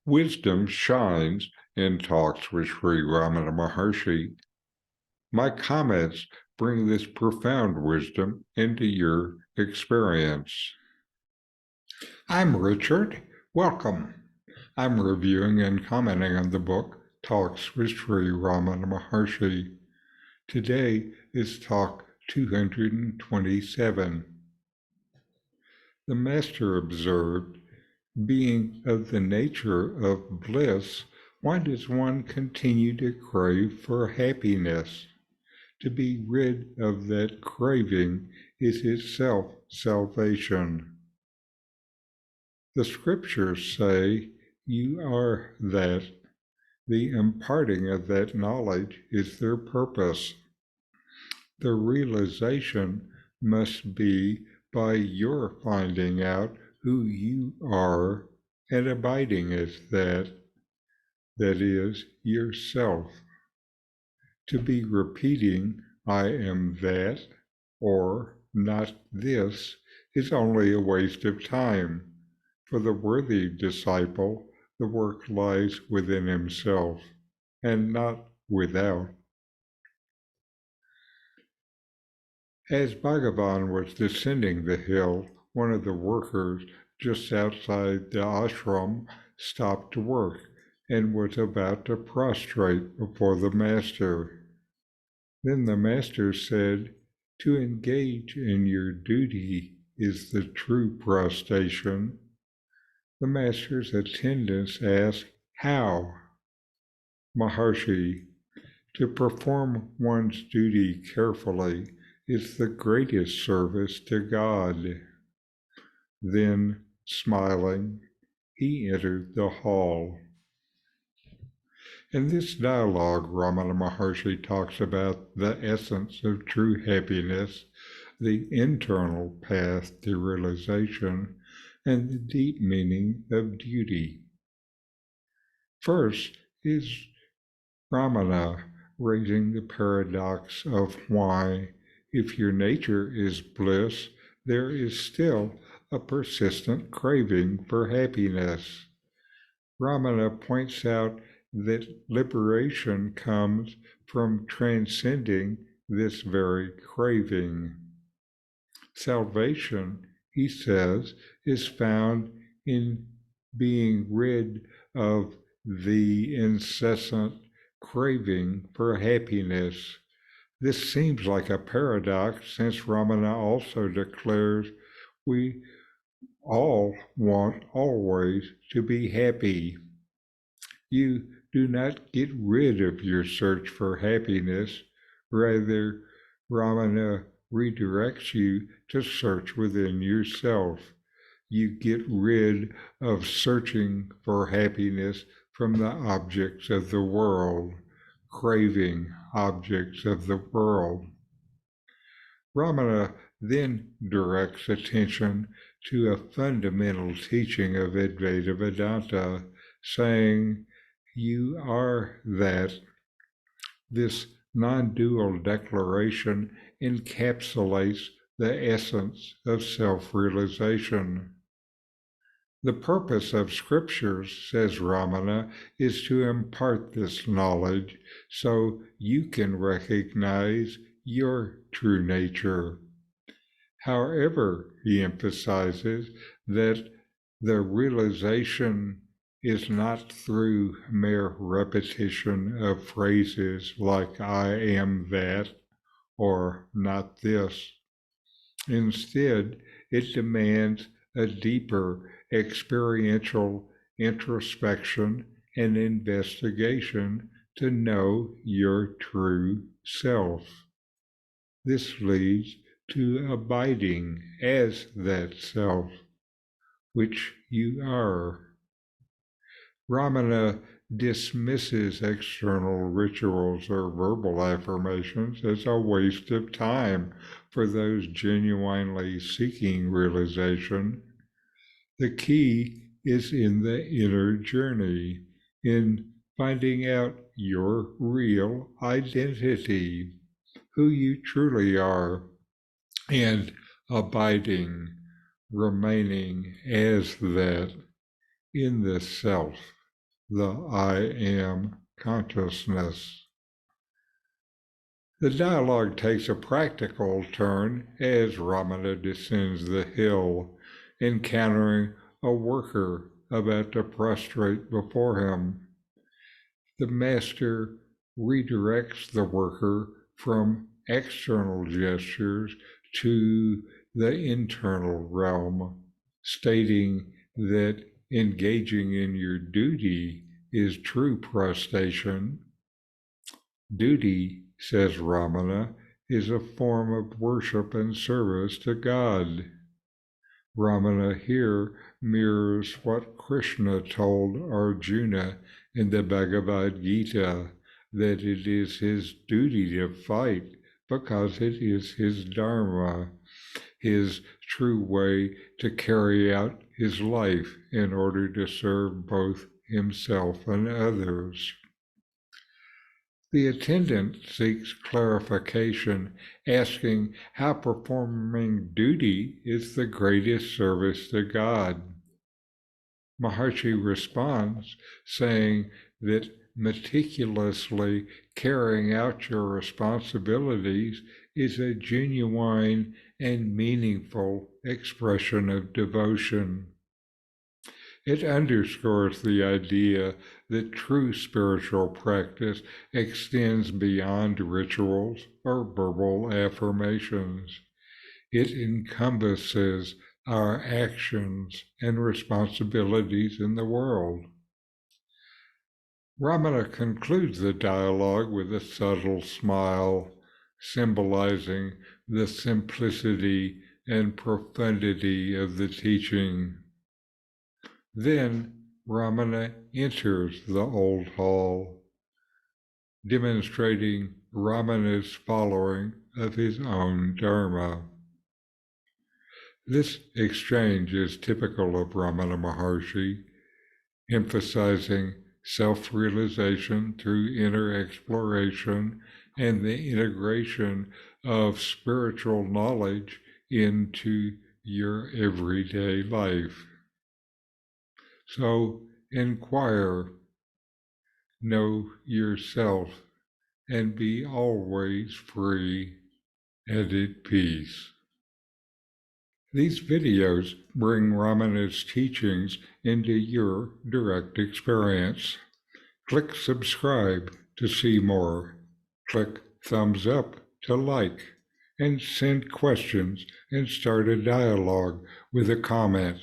Wisdom shines in talks with Sri Ramana Maharshi. My comments bring this profound wisdom into your experience. I'm Richard. Welcome. I'm reviewing and commenting on the book Talks with Sri Ramana Maharshi. Today is talk 227. The Master observed, being of the nature of bliss, why does one continue to crave for happiness? To be rid of that craving is itself salvation. The scriptures say, you are that. The imparting of that knowledge is their purpose. The realization must be by your finding out who you are and abiding as that is, yourself. To be repeating, I am that, or not this, is only a waste of time. For the worthy disciple, the work lies within himself, and not without. As Bhagavan was descending the hill, one of the workers just outside the ashram stopped to work and was about to prostrate before the master. Then the master said, to engage in your duty is the true prostration. The master's attendants asked, how? Maharshi, to perform one's duty carefully is the greatest service to God. Then, smiling, he entered the hall. In this dialogue, Ramana Maharshi talks about the essence of true happiness, the internal path to realization, and the deep meaning of duty. First is Ramana raising the paradox of why, if your nature is bliss, there is still a persistent craving for happiness. Ramana points out that liberation comes from transcending this very craving. Salvation, he says, is found in being rid of the incessant craving for happiness. This seems like a paradox, since Ramana also declares we all want always to be happy. You do not get rid of your search for happiness. Rather, Ramana redirects you to search within yourself. You get rid of searching for happiness from the objects of the world, craving objects of the world. Ramana then directs attention to a fundamental teaching of Advaita Vedanta, saying, you are that. This non-dual declaration encapsulates the essence of self-realization. The purpose of scriptures, says Ramana, is to impart this knowledge so you can recognize your true nature. However, he emphasizes that the realization is not through mere repetition of phrases like I am that or not this. Instead, it demands a deeper experiential introspection and investigation to know your true self. This leads to abiding as that self, which you are. Ramana dismisses external rituals or verbal affirmations as a waste of time for those genuinely seeking realization. The key is in the inner journey, in finding out your real identity, who you truly are, and abiding, remaining as that in the self. the I am consciousness. The dialogue takes a practical turn as Ramana descends the hill, encountering a worker about to prostrate before him. The master redirects the worker from external gestures to the internal realm, stating that engaging in your duty is true prostration. Duty, says Ramana, is a form of worship and service to God. Ramana here mirrors what Krishna told Arjuna in the Bhagavad Gita, that it is his duty to fight because it is his dharma, his true way to carry out his life in order to serve both himself and others. The attendant seeks clarification, asking how performing duty is the greatest service to God. Maharshi responds, saying that meticulously carrying out your responsibilities is a genuine and meaningful expression of devotion. It underscores the idea that true spiritual practice extends beyond rituals or verbal affirmations. It encompasses our actions and responsibilities in the world. Ramana concludes the dialogue with a subtle smile, symbolizing the simplicity and profundity of the teaching. Then Ramana enters the old hall, demonstrating Ramana's following of his own Dharma. This exchange is typical of Ramana Maharshi, emphasizing self-realization through inner exploration and the integration of spiritual knowledge into your everyday life. So inquire, know yourself, and be always free and at peace. These videos bring Ramana's teachings into your direct experience. Click subscribe to see more. Click thumbs up to like, and send questions and start a dialogue with a comment.